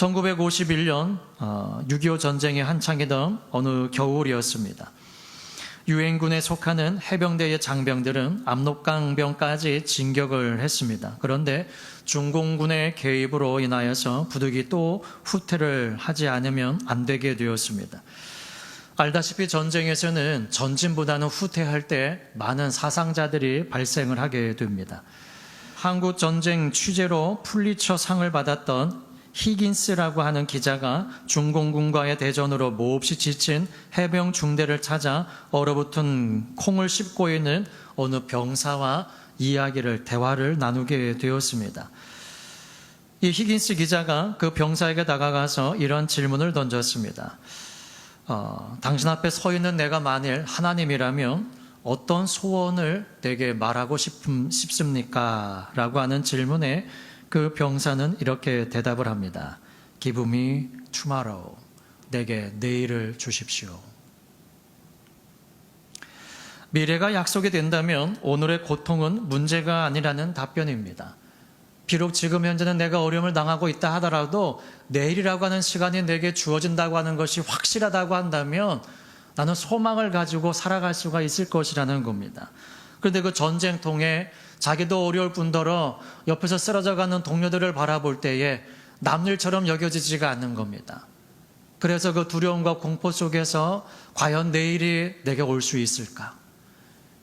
1951년 6.25 전쟁이 한창이던 어느 겨울이었습니다. 유엔군에 속하는 해병대의 장병들은 압록강병까지 진격을 했습니다. 그런데 중공군의 개입으로 인하여서 부득이 또 후퇴를 하지 않으면 안 되게 되었습니다. 알다시피 전쟁에서는 전진보다는 후퇴할 때 많은 사상자들이 발생을 하게 됩니다. 한국 전쟁 취재로 풀리처 상을 받았던 히긴스라고 하는 기자가 중공군과의 대전으로 몹시 지친 해병 중대를 찾아 얼어붙은 콩을 씹고 있는 어느 병사와 대화를 나누게 되었습니다. 이 히긴스 기자가 그 병사에게 다가가서 이런 질문을 던졌습니다. 당신 앞에 서 있는 내가 만일 하나님이라면 어떤 소원을 내게 말하고 싶습니까? 라고 하는 질문에 그 병사는 이렇게 대답을 합니다. Give me tomorrow. 내게 내일을 주십시오. 미래가 약속이 된다면 오늘의 고통은 문제가 아니라는 답변입니다. 비록 지금 현재는 내가 어려움을 당하고 있다 하더라도 내일이라고 하는 시간이 내게 주어진다고 하는 것이 확실하다고 한다면 나는 소망을 가지고 살아갈 수가 있을 것이라는 겁니다. 그런데 그 전쟁통에 자기도 어려울 뿐더러 옆에서 쓰러져가는 동료들을 바라볼 때에 남일처럼 여겨지지가 않는 겁니다. 그래서 그 두려움과 공포 속에서 과연 내일이 내게 올 수 있을까?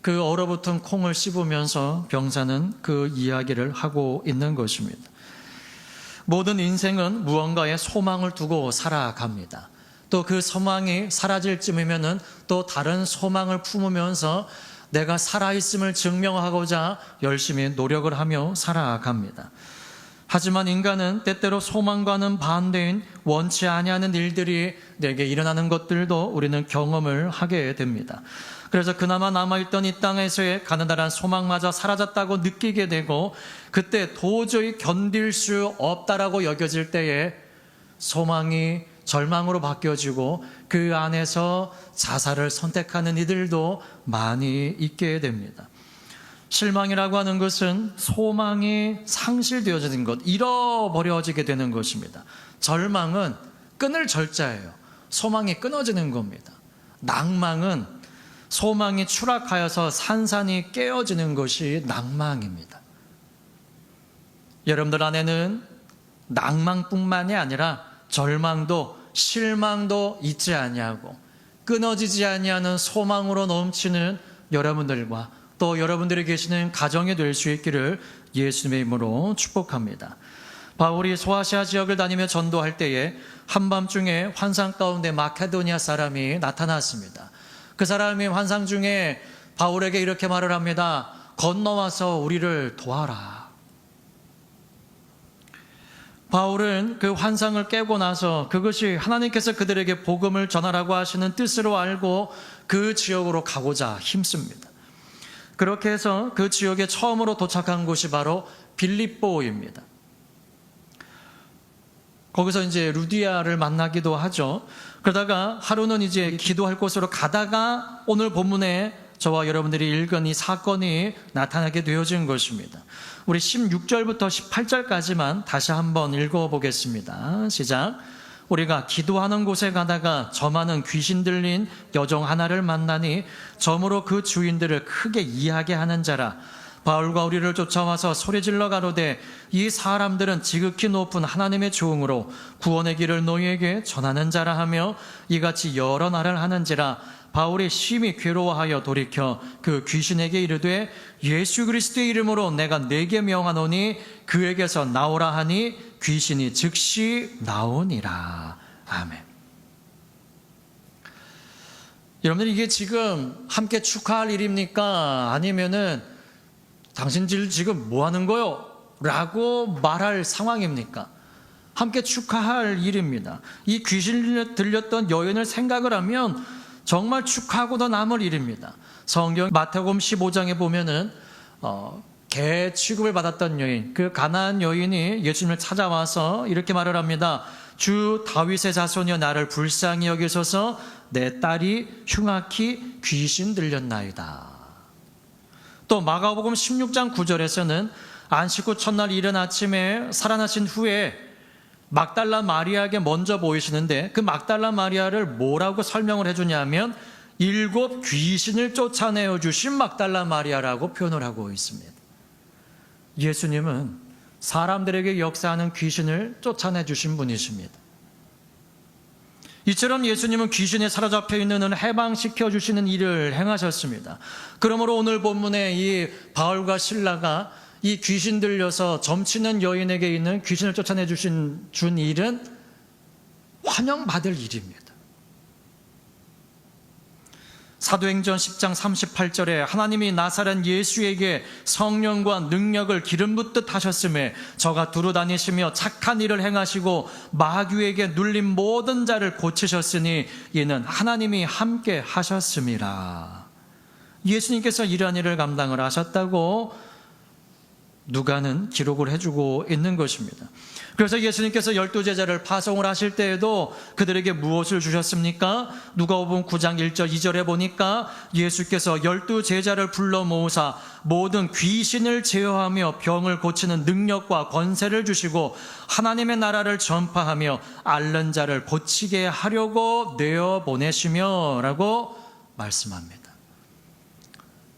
그 얼어붙은 콩을 씹으면서 병사는 그 이야기를 하고 있는 것입니다. 모든 인생은 무언가에 소망을 두고 살아갑니다. 또 그 소망이 사라질 쯤이면은 또 다른 소망을 품으면서 내가 살아있음을 증명하고자 열심히 노력을 하며 살아갑니다. 하지만 인간은 때때로 소망과는 반대인 원치 아니하는 일들이 내게 일어나는 것들도 우리는 경험을 하게 됩니다. 그래서 그나마 남아있던 이 땅에서의 가느다란 소망마저 사라졌다고 느끼게 되고 그때 도저히 견딜 수 없다라고 여겨질 때에 소망이 절망으로 바뀌어지고 그 안에서 자살을 선택하는 이들도 많이 있게 됩니다. 실망이라고 하는 것은 소망이 상실되어지는 것, 잃어버려지게 되는 것입니다. 절망은 끊을 절자예요. 소망이 끊어지는 겁니다. 낭망은 소망이 추락하여서 산산이 깨어지는 것이 낭망입니다. 여러분들 안에는 낭망뿐만이 아니라 절망도 실망도 있지 아니하고 끊어지지 아니하는 소망으로 넘치는 여러분들과 또 여러분들이 계시는 가정이 될 수 있기를 예수님의 이름으로 축복합니다. 바울이 소아시아 지역을 다니며 전도할 때에 한밤중에 환상 가운데 마케도니아 사람이 나타났습니다. 그 사람이 환상 중에 바울에게 이렇게 말을 합니다. 건너와서 우리를 도와라. 바울은 그 환상을 깨고 나서 그것이 하나님께서 그들에게 복음을 전하라고 하시는 뜻으로 알고 그 지역으로 가고자 힘씁니다. 그렇게 해서 그 지역에 처음으로 도착한 곳이 바로 빌립보입니다. 거기서 이제 루디아를 만나기도 하죠. 그러다가 하루는 이제 기도할 곳으로 가다가 오늘 본문에 저와 여러분들이 읽은 이 사건이 나타나게 되어진 것입니다. 우리 16절부터 18절까지만 다시 한번 읽어보겠습니다. 시작. 우리가 기도하는 곳에 가다가 저 많은 귀신 들린 여종 하나를 만나니 점으로 그 주인들을 크게 이해하게 하는 자라. 바울과 우리를 쫓아와서 소리질러 가로되 이 사람들은 지극히 높은 하나님의 종으로 구원의 길을 너희에게 전하는 자라 하며 이같이 여러 날을 하는지라. 바울이 심히 괴로워하여 돌이켜 그 귀신에게 이르되 예수 그리스도의 이름으로 내가 네게 명하노니 그에게서 나오라 하니 귀신이 즉시 나오니라. 아멘. 여러분들 이게 지금 함께 축하할 일입니까? 아니면은 당신들 지금 뭐 하는 거요? 라고 말할 상황입니까? 함께 축하할 일입니다. 이 귀신 들렸던 여인을 생각을 하면 정말 축하하고도 남을 일입니다. 성경 마태복음 15장에 보면은 개 취급을 받았던 여인, 그 가나안 여인이 예수님을 찾아와서 이렇게 말을 합니다. 주 다윗의 자손이여 나를 불쌍히 여기소서 내 딸이 흉악히 귀신 들렸나이다. 또 마가복음 16장 9절에서는 안식 후 첫날 이른 아침에 살아나신 후에 막달라 마리아에게 먼저 보이시는데 그 막달라 마리아를 뭐라고 설명을 해주냐면 7 귀신을 쫓아내어 주신 막달라 마리아라고 표현을 하고 있습니다. 예수님은 사람들에게 역사하는 귀신을 쫓아내 주신 분이십니다. 이처럼 예수님은 귀신에 사로잡혀 있는 은을 해방시켜 주시는 일을 행하셨습니다. 그러므로 오늘 본문에 이 바울과 실라가 이 귀신 들려서 점치는 여인에게 있는 귀신을 쫓아내 준 일은 환영받을 일입니다. 사도행전 10장 38절에 하나님이 나사렛 예수에게 성령과 능력을 기름 붓듯 하셨음에 저가 두루 다니시며 착한 일을 행하시고 마귀에게 눌린 모든 자를 고치셨으니 이는 하나님이 함께 하셨음이라. 예수님께서 이러한 일을 감당을 하셨다고 누가는 기록을 해주고 있는 것입니다. 그래서 예수님께서 12제자를 파송을 하실 때에도 그들에게 무엇을 주셨습니까? 누가복음 9장 1절 2절에 보니까 예수께서 12제자를 불러 모으사 모든 귀신을 제어하며 병을 고치는 능력과 권세를 주시고 하나님의 나라를 전파하며 앓는 자를 고치게 하려고 내어보내시며 라고 말씀합니다.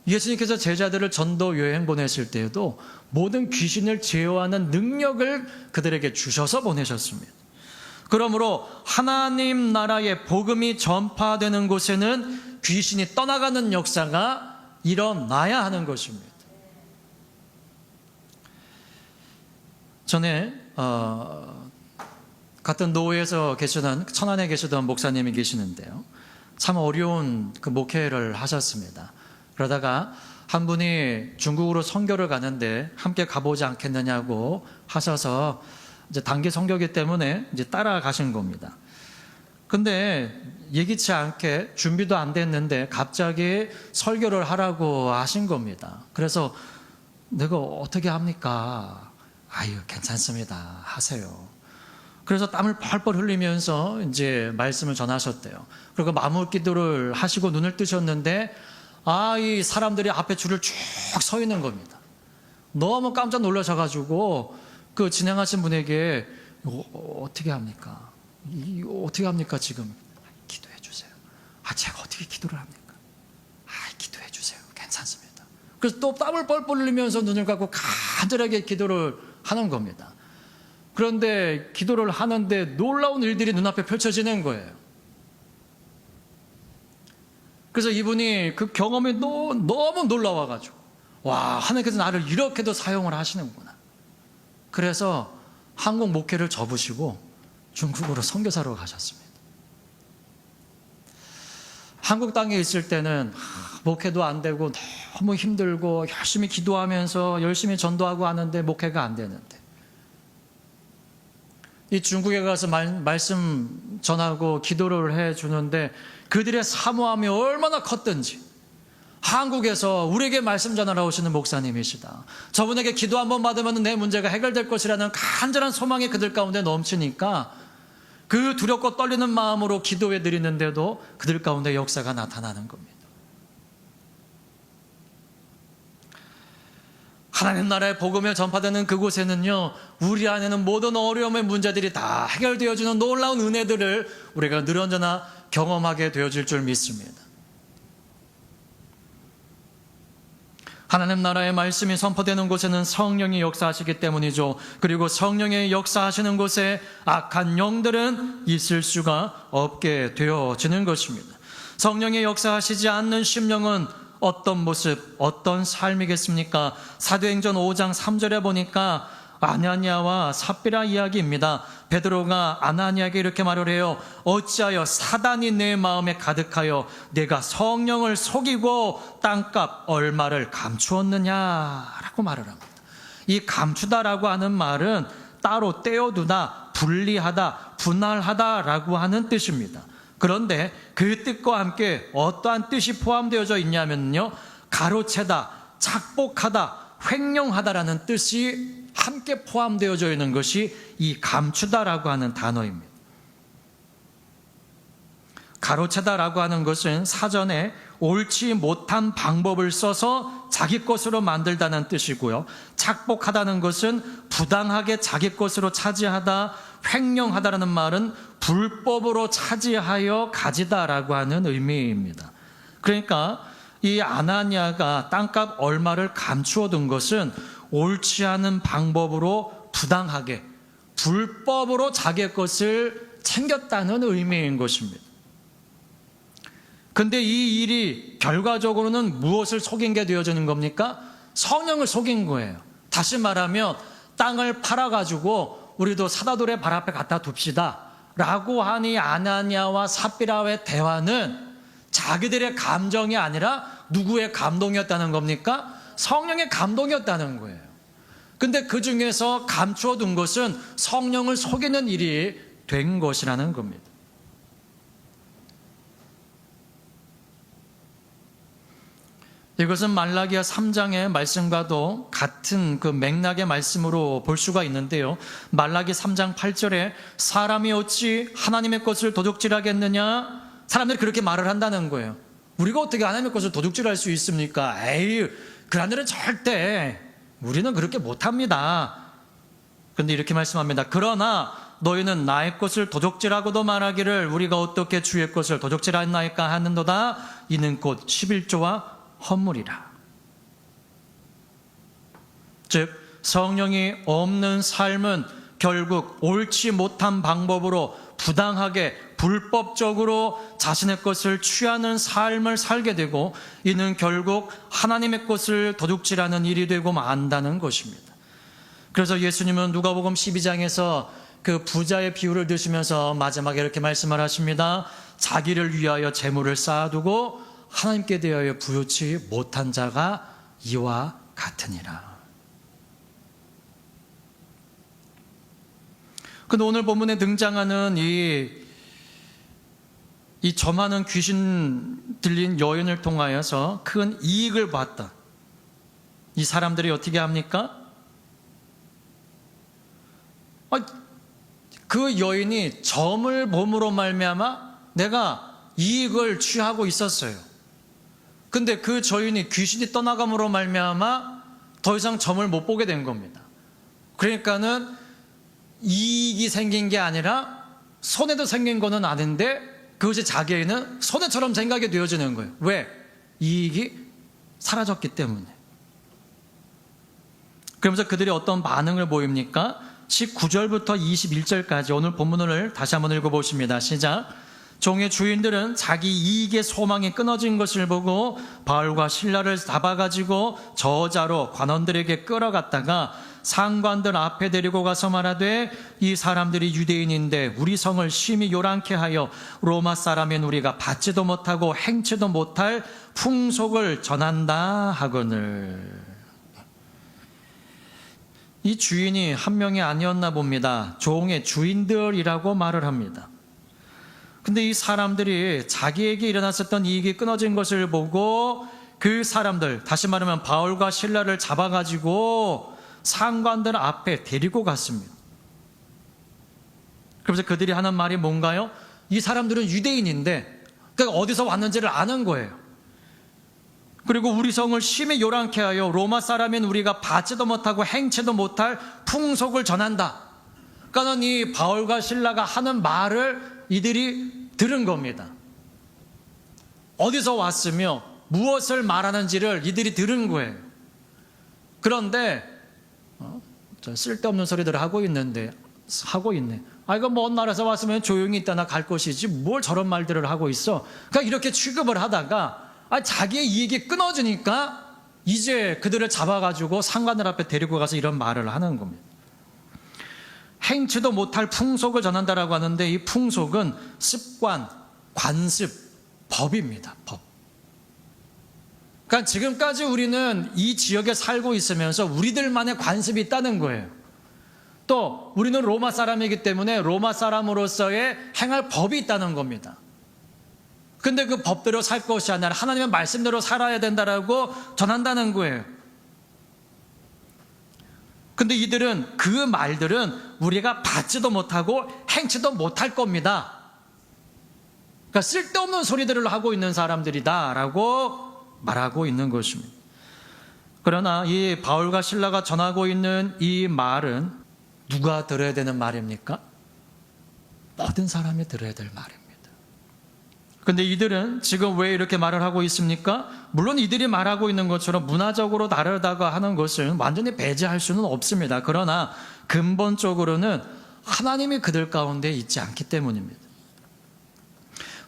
예수님께서 제자들을 전도 여행 보내실 때에도 모든 귀신을 제어하는 능력을 그들에게 주셔서 보내셨습니다. 그러므로 하나님 나라의 복음이 전파되는 곳에는 귀신이 떠나가는 역사가 일어나야 하는 것입니다. 전에 같은 노회에서 계시던 천안에 계시던 목사님이 계시는데요. 참 어려운 그 목회를 하셨습니다. 그러다가 한 분이 중국으로 선교를 가는데 함께 가보지 않겠느냐고 하셔서 이제 단기 선교기 때문에 이제 따라가신 겁니다. 근데 예기치 않게 준비도 안 됐는데 갑자기 설교를 하라고 하신 겁니다. 그래서 내가 어떻게 합니까? 아유, 괜찮습니다. 하세요. 그래서 땀을 펄펄 흘리면서 이제 말씀을 전하셨대요. 그리고 마무 기도를 하시고 눈을 뜨셨는데 이 사람들이 앞에 줄을 쭉 서 있는 겁니다. 너무 깜짝 놀라셔가지고 그 진행하신 분에게 이거 어떻게 합니까? 이거 어떻게 합니까 지금? 기도해 주세요. 제가 어떻게 기도를 합니까? 기도해 주세요. 괜찮습니다. 그래서 또 땀을 뻘뻘 흘리면서 눈을 감고 간절하게 기도를 하는 겁니다. 그런데 기도를 하는데 놀라운 일들이 눈앞에 펼쳐지는 거예요. 그래서 이분이 그 경험이 너무 놀라워가지고 하나님께서 나를 이렇게도 사용을 하시는구나. 그래서 한국 목회를 접으시고 중국으로 선교사로 가셨습니다. 한국 땅에 있을 때는 목회도 안 되고 너무 힘들고 열심히 기도하면서 열심히 전도하고 하는데 목회가 안 되는데 이 중국에 가서 말씀 전하고 기도를 해주는데 그들의 사모함이 얼마나 컸던지 한국에서 우리에게 말씀 전하러 오시는 목사님이시다. 저분에게 기도 한번 받으면 내 문제가 해결될 것이라는 간절한 소망이 그들 가운데 넘치니까 그 두렵고 떨리는 마음으로 기도해 드리는데도 그들 가운데 역사가 나타나는 겁니다. 하나님 나라의 복음이 전파되는 그곳에는요, 우리 안에는 모든 어려움의 문제들이 다 해결되어지는 놀라운 은혜들을 우리가 늘 언제나 경험하게 되어질 줄 믿습니다. 하나님 나라의 말씀이 선포되는 곳에는 성령이 역사하시기 때문이죠. 그리고 성령의 역사하시는 곳에 악한 영들은 있을 수가 없게 되어지는 것입니다. 성령의 역사하시지 않는 심령은 어떤 모습, 어떤 삶이겠습니까? 사도행전 5장 3절에 보니까 아나니아와 삽비라 이야기입니다. 베드로가 아나니아에게 이렇게 말을 해요. 어찌하여 사단이 내 마음에 가득하여 내가 성령을 속이고 땅값 얼마를 감추었느냐라고 말을 합니다. 이 감추다라고 하는 말은 따로 떼어두다, 분리하다, 분할하다라고 하는 뜻입니다. 그런데 그 뜻과 함께 어떠한 뜻이 포함되어져 있냐면요, 가로채다, 착복하다, 횡령하다라는 뜻이 함께 포함되어져 있는 것이 이 감추다라고 하는 단어입니다. 가로채다라고 하는 것은 사전에 옳지 못한 방법을 써서 자기 것으로 만들다는 뜻이고요. 착복하다는 것은 부당하게 자기 것으로 차지하다, 횡령하다라는 말은 불법으로 차지하여 가지다라고 하는 의미입니다. 그러니까 이 아나니아가 땅값 얼마를 감추어 둔 것은 옳지 않은 방법으로 부당하게 불법으로 자기의 것을 챙겼다는 의미인 것입니다. 근데 이 일이 결과적으로는 무엇을 속인 게 되어지는 겁니까? 성령을 속인 거예요. 다시 말하면 땅을 팔아가지고 우리도 사다돌의 발 앞에 갖다 둡시다 라고 하니 아나니아와 삽비라의 대화는 자기들의 감정이 아니라 누구의 감동이었다는 겁니까? 성령의 감동이었다는 거예요. 근데 그 중에서 감추어 둔 것은 성령을 속이는 일이 된 것이라는 겁니다. 이것은 말라기야 3장의 말씀과도 같은 그 맥락의 말씀으로 볼 수가 있는데요. 말라기 3장 8절에 사람이 어찌 하나님의 것을 도둑질하겠느냐? 사람들이 그렇게 말을 한다는 거예요. 우리가 어떻게 하나님의 것을 도둑질할 수 있습니까? 에이, 그런 일은 절대 우리는 그렇게 못합니다. 그런데 이렇게 말씀합니다. 그러나 너희는 나의 것을 도둑질하고도 말하기를 우리가 어떻게 주의 것을 도둑질하나이까 하는도다. 이는 곧 11조와 헌물이라. 즉 성령이 없는 삶은 결국 옳지 못한 방법으로 부당하게 불법적으로 자신의 것을 취하는 삶을 살게 되고 이는 결국 하나님의 것을 도둑질하는 일이 되고 만다는 것입니다. 그래서 예수님은 누가복음 12장에서 그 부자의 비유를 드시면서 마지막에 이렇게 말씀을 하십니다. 자기를 위하여 재물을 쌓아두고 하나님께 대하여 부요치 못한 자가 이와 같으니라. 근데 오늘 본문에 등장하는 이 점하는 귀신 들린 여인을 통하여서 큰 이익을 봤다. 이 사람들이 어떻게 합니까? 그 여인이 점을 몸으로 말미암아 내가 이익을 취하고 있었어요. 근데 그 여인이 귀신이 떠나감으로 말미암아 더 이상 점을 못 보게 된 겁니다. 그러니까는 이익이 생긴 게 아니라 손해도 생긴 거는 아닌데 그것이 자기에는 손해처럼 생각이 되어지는 거예요. 왜? 이익이 사라졌기 때문에. 그러면서 그들이 어떤 반응을 보입니까? 19절부터 21절까지 오늘 본문을 다시 한번 읽어보십니다. 시작. 종의 주인들은 자기 이익의 소망이 끊어진 것을 보고 바울과 실라를 잡아가지고 저자로 관원들에게 끌어갔다가 상관들 앞에 데리고 가서 말하되 이 사람들이 유대인인데 우리 성을 심히 요란케 하여 로마 사람인 우리가 받지도 못하고 행치도 못할 풍속을 전한다 하거늘. 이 주인이 한 명이 아니었나 봅니다. 종의 주인들이라고 말을 합니다. 근데 이 사람들이 자기에게 일어났었던 이익이 끊어진 것을 보고 그 사람들, 다시 말하면 바울과 실라를 잡아가지고 상관들 앞에 데리고 갔습니다. 그래서 그들이 하는 말이 뭔가요? 이 사람들은 유대인인데 그러니까 어디서 왔는지를 아는 거예요. 그리고 우리 성을 심히 요란케 하여 로마 사람인 우리가 받지도 못하고 행치도 못할 풍속을 전한다. 그러니까 이 바울과 실라가 하는 말을 이들이 들은 겁니다. 어디서 왔으며 무엇을 말하는지를 이들이 들은 거예요. 그런데 쓸데없는 소리들을 하고 있네. 이거 먼 나라에서 왔으면 조용히 있다나 갈 것이지 뭘 저런 말들을 하고 있어. 그러니까 이렇게 취급을 하다가 자기의 이익이 끊어지니까 이제 그들을 잡아가지고 상관들 앞에 데리고 가서 이런 말을 하는 겁니다. 행치도 못할 풍속을 전한다라고 하는데 이 풍속은 습관, 관습, 법입니다. 법. 그러니까 지금까지 우리는 이 지역에 살고 있으면서 우리들만의 관습이 있다는 거예요. 또 우리는 로마 사람이기 때문에 로마 사람으로서의 행할 법이 있다는 겁니다. 근데 그 법대로 살 것이 아니라 하나님의 말씀대로 살아야 된다라고 전한다는 거예요. 근데 이들은 그 말들은 우리가 받지도 못하고 행치도 못할 겁니다. 그러니까 쓸데없는 소리들을 하고 있는 사람들이다라고 말하고 있는 것입니다. 그러나 이 바울과 실라가 전하고 있는 이 말은 누가 들어야 되는 말입니까? 모든 사람이 들어야 될 말입니다. 근데 이들은 지금 왜 이렇게 말을 하고 있습니까? 물론 이들이 말하고 있는 것처럼 문화적으로 다르다고 하는 것을 완전히 배제할 수는 없습니다. 그러나 근본적으로는 하나님이 그들 가운데 있지 않기 때문입니다.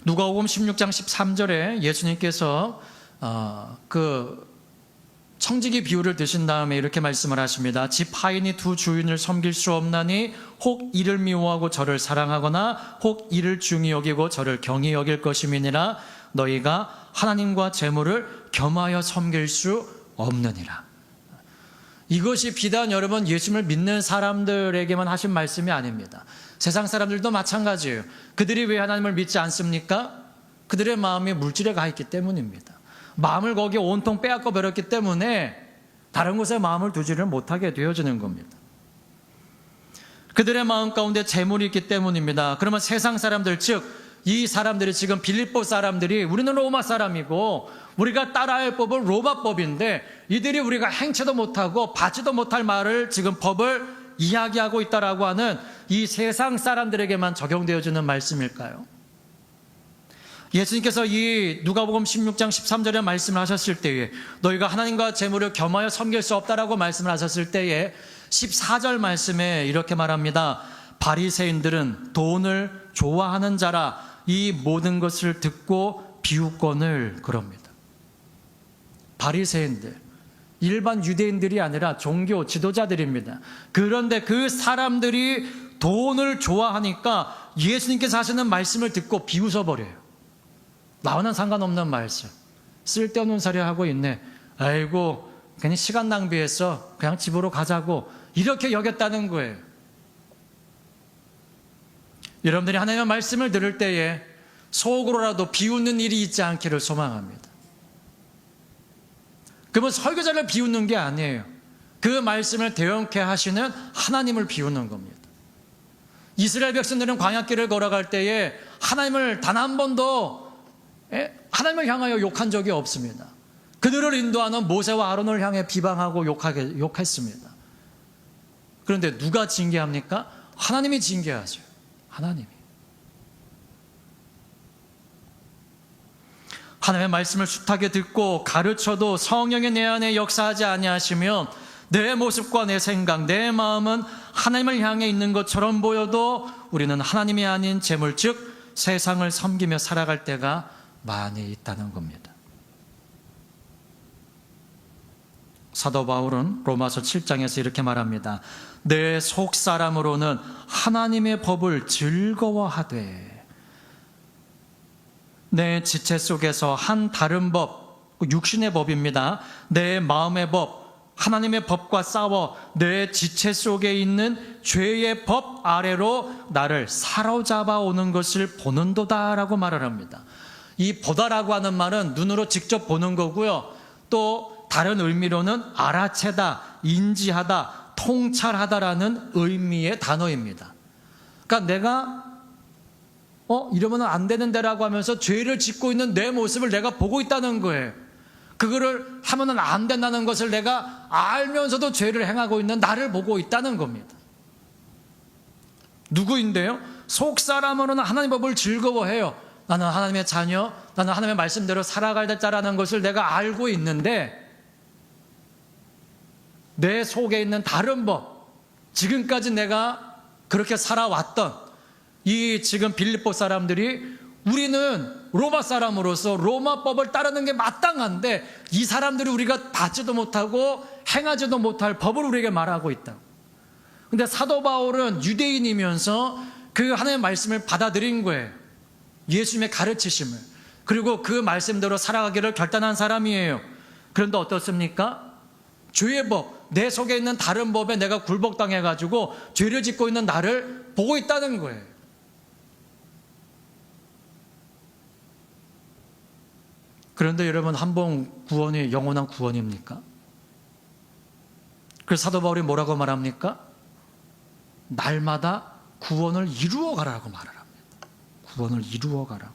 누가복음 16장 13절에 예수님께서 그 청지기 비유를 드신 다음에 이렇게 말씀을 하십니다. 집 하인이 두 주인을 섬길 수 없나니 혹 이를 미워하고 저를 사랑하거나 혹 이를 중히 여기고 저를 경히 여길 것임이니라. 너희가 하나님과 재물을 겸하여 섬길 수 없느니라. 이것이 비단 여러분 예수님을 믿는 사람들에게만 하신 말씀이 아닙니다. 세상 사람들도 마찬가지예요. 그들이 왜 하나님을 믿지 않습니까? 그들의 마음이 물질에 가 있기 때문입니다. 마음을 거기에 온통 빼앗겨 버렸기 때문에 다른 곳에 마음을 두지를 못하게 되어지는 겁니다. 그들의 마음 가운데 재물이 있기 때문입니다. 그러면 세상 사람들, 즉 이 사람들이 지금 빌립보 사람들이 우리는 로마 사람이고 우리가 따라할 법은 로마법인데 이들이 우리가 행체도 못하고 받지도 못할 말을 지금 법을 이야기하고 있다라고 하는 이 세상 사람들에게만 적용되어지는 말씀일까요? 예수님께서 이 누가복음 16장 13절에 말씀을 하셨을 때에 너희가 하나님과 재물을 겸하여 섬길 수 없다라고 말씀을 하셨을 때에 14절 말씀에 이렇게 말합니다. 바리새인들은 돈을 좋아하는 자라 이 모든 것을 듣고 비웃거늘 그럽니다. 바리새인들, 일반 유대인들이 아니라 종교 지도자들입니다. 그런데 그 사람들이 돈을 좋아하니까 예수님께서 하시는 말씀을 듣고 비웃어버려요. 나와는 상관없는 말씀, 쓸데없는 소리 하고 있네. 아이고 괜히 시간 낭비해서 그냥 집으로 가자고 이렇게 여겼다는 거예요. 여러분들이 하나님의 말씀을 들을 때에 속으로라도 비웃는 일이 있지 않기를 소망합니다. 그러면 설교자를 비웃는 게 아니에요. 그 말씀을 대언케 하시는 하나님을 비웃는 겁니다. 이스라엘 백성들은 광야길을 걸어갈 때에 하나님을 단 한 번도 하나님을 향하여 욕한 적이 없습니다. 그들을 인도하는 모세와 아론을 향해 비방하고 욕했습니다. 그런데 누가 징계합니까? 하나님이 징계하죠. 하나님이. 하나님의 말씀을 숱하게 듣고 가르쳐도 성령의 내 안에 역사하지 아니하시면 내 모습과 내 생각, 내 마음은 하나님을 향해 있는 것처럼 보여도 우리는 하나님이 아닌 재물, 즉 세상을 섬기며 살아갈 때가 많이 있다는 겁니다. 사도 바울은 로마서 7장에서 이렇게 말합니다. 내 속사람으로는 하나님의 법을 즐거워하되 내 지체 속에서 한 다른 법, 육신의 법입니다. 내 마음의 법, 하나님의 법과 싸워 내 지체 속에 있는 죄의 법 아래로 나를 사로잡아 오는 것을 보는도다라고 말을 합니다. 이 보다라고 하는 말은 눈으로 직접 보는 거고요. 또 다른 의미로는 알아채다, 인지하다, 통찰하다라는 의미의 단어입니다. 그러니까 내가 이러면 안 되는데라고 하면서 죄를 짓고 있는 내 모습을 내가 보고 있다는 거예요. 그거를 하면은 안 된다는 것을 내가 알면서도 죄를 행하고 있는 나를 보고 있다는 겁니다. 누구인데요? 속사람으로는 하나님의 법을 즐거워해요. 나는 하나님의 자녀, 나는 하나님의 말씀대로 살아가야 될 자라는 것을 내가 알고 있는데 내 속에 있는 다른 법, 지금까지 내가 그렇게 살아왔던 이 지금 빌립보 사람들이 우리는 로마 사람으로서 로마법을 따르는 게 마땅한데 이 사람들이 우리가 받지도 못하고 행하지도 못할 법을 우리에게 말하고 있다. 근데 사도 바울은 유대인이면서 그 하나님의 말씀을 받아들인 거예요. 예수님의 가르치심을. 그리고 그 말씀대로 살아가기를 결단한 사람이에요. 그런데 어떻습니까? 죄의 법, 내 속에 있는 다른 법에 내가 굴복당해가지고 죄를 짓고 있는 나를 보고 있다는 거예요. 그런데 여러분, 한 번 구원이 영원한 구원입니까? 그래서 사도 바울이 뭐라고 말합니까? 날마다 구원을 이루어 가라고 말을 합니다. 구원을 이루어 가라고.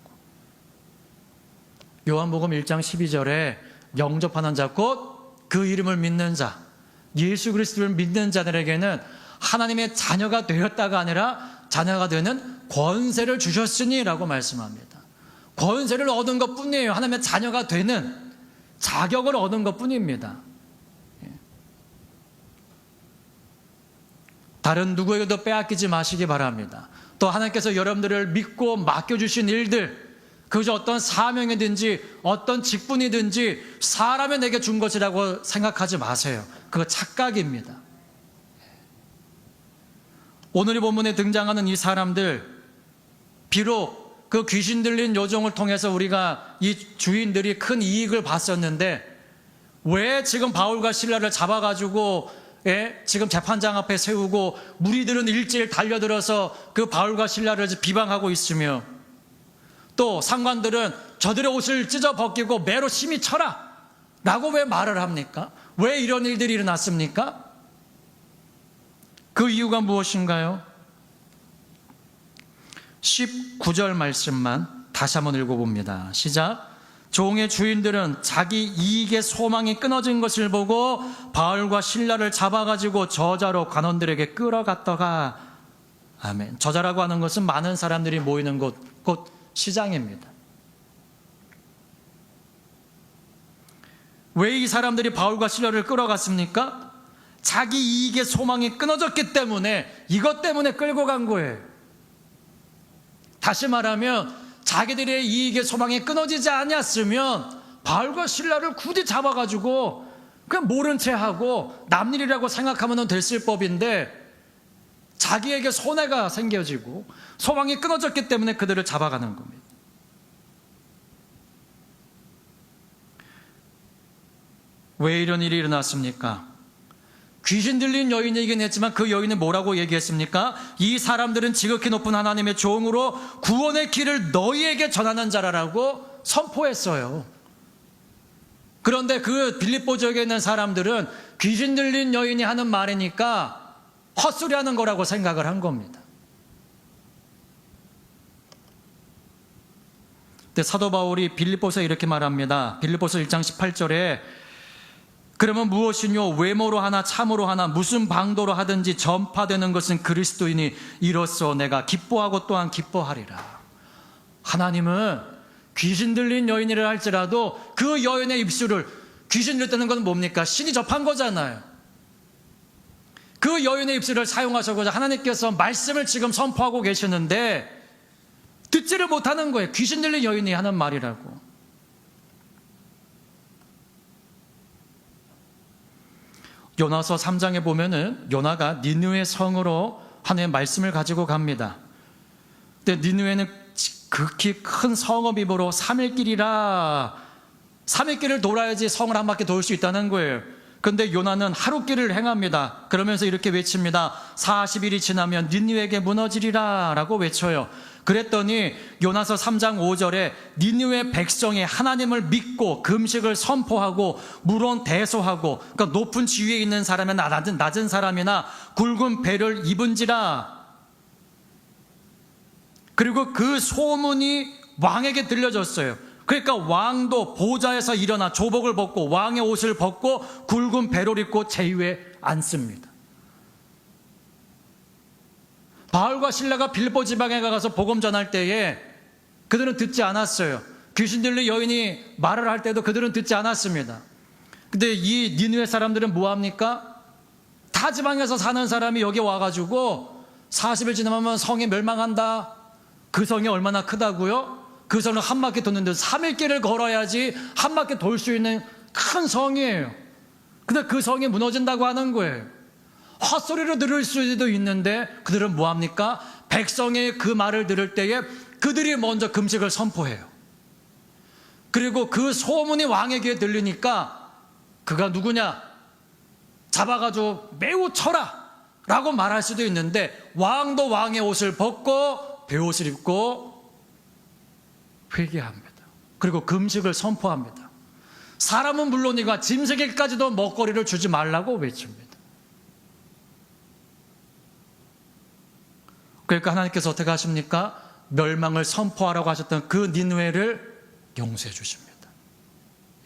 요한복음 1장 12절에 영접하는 자 곧 그 이름을 믿는 자, 예수 그리스도를 믿는 자들에게는 하나님의 자녀가 되었다가 아니라 자녀가 되는 권세를 주셨으니라고 말씀합니다. 권세를 얻은 것뿐이에요. 하나님의 자녀가 되는 자격을 얻은 것뿐입니다. 다른 누구에게도 빼앗기지 마시기 바랍니다. 또 하나님께서 여러분들을 믿고 맡겨주신 일들, 그저 어떤 사명이든지 어떤 직분이든지 사람이 내게 준 것이라고 생각하지 마세요. 그거 착각입니다. 오늘 이 본문에 등장하는 이 사람들, 비록 그 귀신 들린 요정을 통해서 우리가 이 주인들이 큰 이익을 봤었는데 왜 지금 바울과 실라를 잡아가지고 지금 재판장 앞에 세우고 무리들은 일제일 달려들어서 그 바울과 실라를 비방하고 있으며 또 상관들은 저들의 옷을 찢어 벗기고 매로 심히 쳐라 라고 왜 말을 합니까? 왜 이런 일들이 일어났습니까? 그 이유가 무엇인가요? 19절 말씀만 다시 한번 읽어봅니다. 시작. 종의 주인들은 자기 이익의 소망이 끊어진 것을 보고 바울과 실라를 잡아가지고 저자로 관원들에게 끌어갔다가, 아멘. 저자라고 하는 것은 많은 사람들이 모이는 곳, 곧 시장입니다. 왜 이 사람들이 바울과 실라를 끌어갔습니까? 자기 이익의 소망이 끊어졌기 때문에, 이것 때문에 끌고 간 거예요. 다시 말하면 자기들의 이익의 소망이 끊어지지 않았으면 바울과 실라를 굳이 잡아가지고 그냥 모른 채 하고 남일이라고 생각하면 됐을 법인데 자기에게 손해가 생겨지고 소망이 끊어졌기 때문에 그들을 잡아가는 겁니다. 왜 이런 일이 일어났습니까? 귀신 들린 여인이긴 했지만 그 여인은 뭐라고 얘기했습니까? 이 사람들은 지극히 높은 하나님의 종으로 구원의 길을 너희에게 전하는 자라라고 선포했어요. 그런데 그 빌립보 지역에 있는 사람들은 귀신 들린 여인이 하는 말이니까 헛소리하는 거라고 생각을 한 겁니다. 근데 사도 바울이 빌립보서에 이렇게 말합니다. 빌립보서 1장 18절에 그러면 무엇이뇨? 외모로 하나 참으로 하나 무슨 방도로 하든지 전파되는 것은 그리스도이니 이로써 내가 기뻐하고 또한 기뻐하리라. 하나님은 귀신 들린 여인이라 할지라도 그 여인의 입술을, 귀신 들렸다는 건 뭡니까? 신이 접한 거잖아요. 그 여인의 입술을 사용하셔서 하나님께서 말씀을 지금 선포하고 계시는데 듣지를 못하는 거예요. 귀신 들린 여인이 하는 말이라고. 요나서 3장에 보면은 요나가 니느웨 성으로 하나님의 말씀을 가지고 갑니다. 근데 니느웨는 극히 큰 성읍이므로 3일길이라 3일길을 돌아야지 성을 한 바퀴 돌 수 있다는 거예요. 그런데 요나는 하루길을 행합니다. 그러면서 이렇게 외칩니다. 40일이 지나면 니느웨에게 무너지리라 라고 외쳐요. 그랬더니 요나서 3장 5절에 니느웨 백성이 하나님을 믿고 금식을 선포하고 물론 대소하고, 그러니까 높은 지위에 있는 사람이나 낮은 사람이나 굵은 배를 입은지라. 그리고 그 소문이 왕에게 들려졌어요. 그러니까 왕도 보좌에서 일어나 조복을 벗고 왕의 옷을 벗고 굵은 배를 입고 제위에 앉습니다. 바울과 실라가 빌립보 지방에 가서 복음 전할 때에 그들은 듣지 않았어요. 귀신 들린 여인이 말을 할 때도 그들은 듣지 않았습니다. 근데 이 니느웨 사람들은 뭐합니까? 타 지방에서 사는 사람이 여기 와가지고 40일 지나면 성이 멸망한다. 그 성이 얼마나 크다고요? 그 성을 한 바퀴 도는데 3일길을 걸어야지 한 바퀴 돌 수 있는 큰 성이에요. 근데 그 성이 무너진다고 하는 거예요. 헛소리로 들을 수도 있는데 그들은 뭐합니까? 백성의 그 말을 들을 때에 그들이 먼저 금식을 선포해요. 그리고 그 소문이 왕의 귀에 들리니까 그가 누구냐? 잡아가지고 매우 쳐라 라고 말할 수도 있는데 왕도 왕의 옷을 벗고 베옷을 입고 회개합니다. 그리고 금식을 선포합니다. 사람은 물론이가 짐승에게까지도 먹거리를 주지 말라고 외칩니다. 그러니까 하나님께서 어떻게 하십니까? 멸망을 선포하라고 하셨던 그 니느웨를 용서해 주십니다.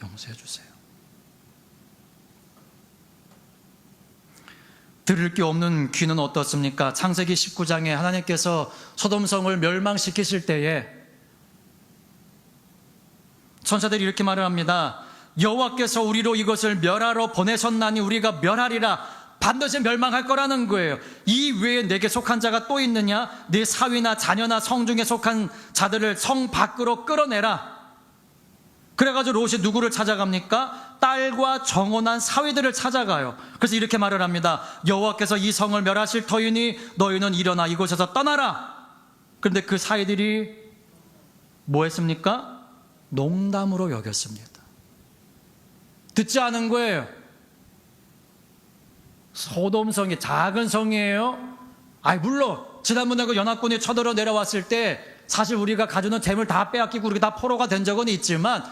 용서해 주세요. 들을 게 없는 귀는 어떻습니까? 창세기 19장에 하나님께서 소돔성을 멸망시키실 때에 천사들이 이렇게 말을 합니다. 여호와께서 우리로 이것을 멸하러 보내셨나니 우리가 멸하리라. 반드시 멸망할 거라는 거예요. 이 외에 내게 속한 자가 또 있느냐? 네 사위나 자녀나 성중에 속한 자들을 성 밖으로 끌어내라. 그래가지고 롯이 누구를 찾아갑니까? 딸과 정혼한 사위들을 찾아가요. 그래서 이렇게 말을 합니다. 여호와께서 이 성을 멸하실 터이니 너희는 일어나 이곳에서 떠나라. 그런데 그 사위들이 뭐 했습니까? 농담으로 여겼습니다. 듣지 않은 거예요. 소돔성이 작은 성이에요. 물론 지난번에 그 연합군이 쳐들어 내려왔을 때 사실 우리가 가져오는 재물 다 빼앗기고 우리가 다 포로가 된 적은 있지만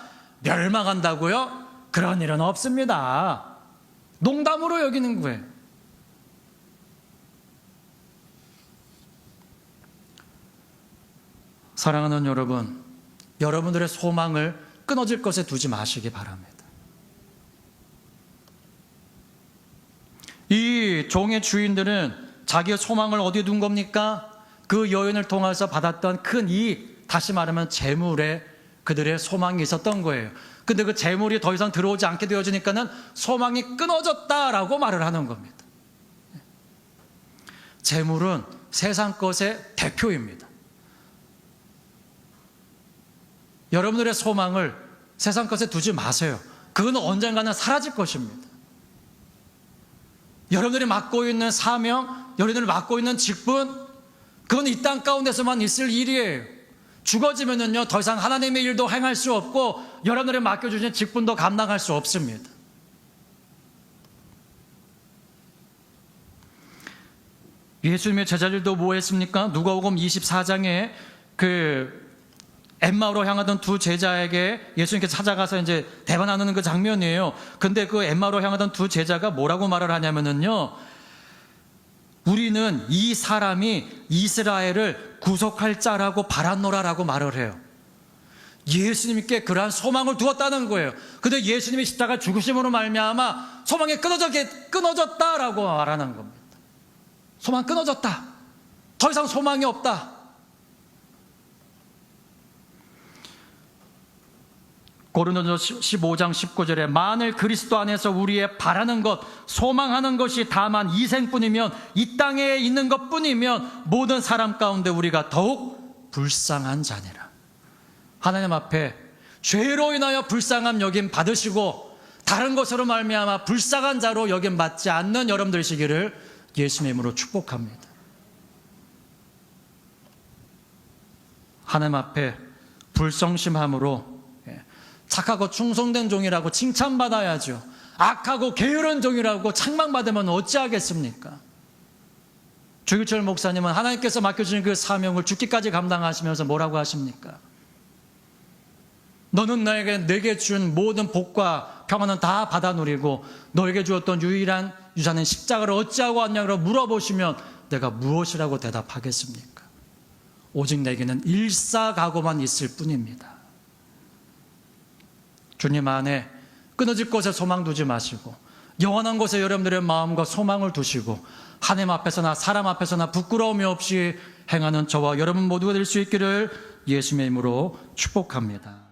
멸망한다고요? 그런 일은 없습니다. 농담으로 여기는 거예요. 사랑하는 여러분, 여러분들의 소망을 끊어질 것에 두지 마시기 바랍니다. 이 종의 주인들은 자기의 소망을 어디에 둔 겁니까? 그 여인을 통해서 받았던 큰 이익, 다시 말하면 재물에 그들의 소망이 있었던 거예요. 근데 그 재물이 더 이상 들어오지 않게 되어지니까는 소망이 끊어졌다라고 말을 하는 겁니다. 재물은 세상 것의 대표입니다. 여러분들의 소망을 세상 것에 두지 마세요. 그건 언젠가는 사라질 것입니다. 여러분들이 맡고 있는 사명, 여러분들이 맡고 있는 직분, 그건 이 땅 가운데서만 있을 일이에요. 죽어지면은요, 더 이상 하나님의 일도 행할 수 없고 여러분들이 맡겨주신 직분도 감당할 수 없습니다. 예수님의 제자들도 뭐 했습니까? 누가복음 24장에 엠마오로 향하던 두 제자에게 예수님께서 찾아가서 이제 대화 나누는 그 장면이에요. 근데 그 엠마오로 향하던 두 제자가 뭐라고 말을 하냐면은요, 우리는 이 사람이 이스라엘을 구속할 자라고 바랐노라라고 말을 해요. 예수님께 그러한 소망을 두었다는 거예요. 근데 예수님이 십자가 죽으심으로 말미암아 소망이 끊어졌다라고 말하는 겁니다. 소망 끊어졌다. 더 이상 소망이 없다. 고린도전서 15장 19절에 만일 그리스도 안에서 우리의 바라는 것, 소망하는 것이 다만 이생뿐이면, 이 땅에 있는 것뿐이면 모든 사람 가운데 우리가 더욱 불쌍한 자니라. 하나님 앞에 죄로 인하여 불쌍함 여김 받으시고 다른 것으로 말미암아 불쌍한 자로 여김 받지 않는 여러분들 되시기를 예수님의 이름으로 축복합니다. 하나님 앞에 불성심함으로 착하고 충성된 종이라고 칭찬받아야죠. 악하고 게으른 종이라고 책망받으면 어찌하겠습니까? 주기철 목사님은 하나님께서 맡겨주신 그 사명을 죽기까지 감당하시면서 뭐라고 하십니까? 너는 내게 준 모든 복과 평안은 다 받아 누리고 너에게 주었던 유일한 유산은 십자가를 어찌하고 왔냐고 물어보시면 내가 무엇이라고 대답하겠습니까? 오직 내게는 일사각오만 있을 뿐입니다. 주님 안에 끊어질 곳에 소망 두지 마시고 영원한 곳에 여러분들의 마음과 소망을 두시고 하나님 앞에서나 사람 앞에서나 부끄러움이 없이 행하는 저와 여러분 모두가 될 수 있기를 예수님의 이름으로 축복합니다.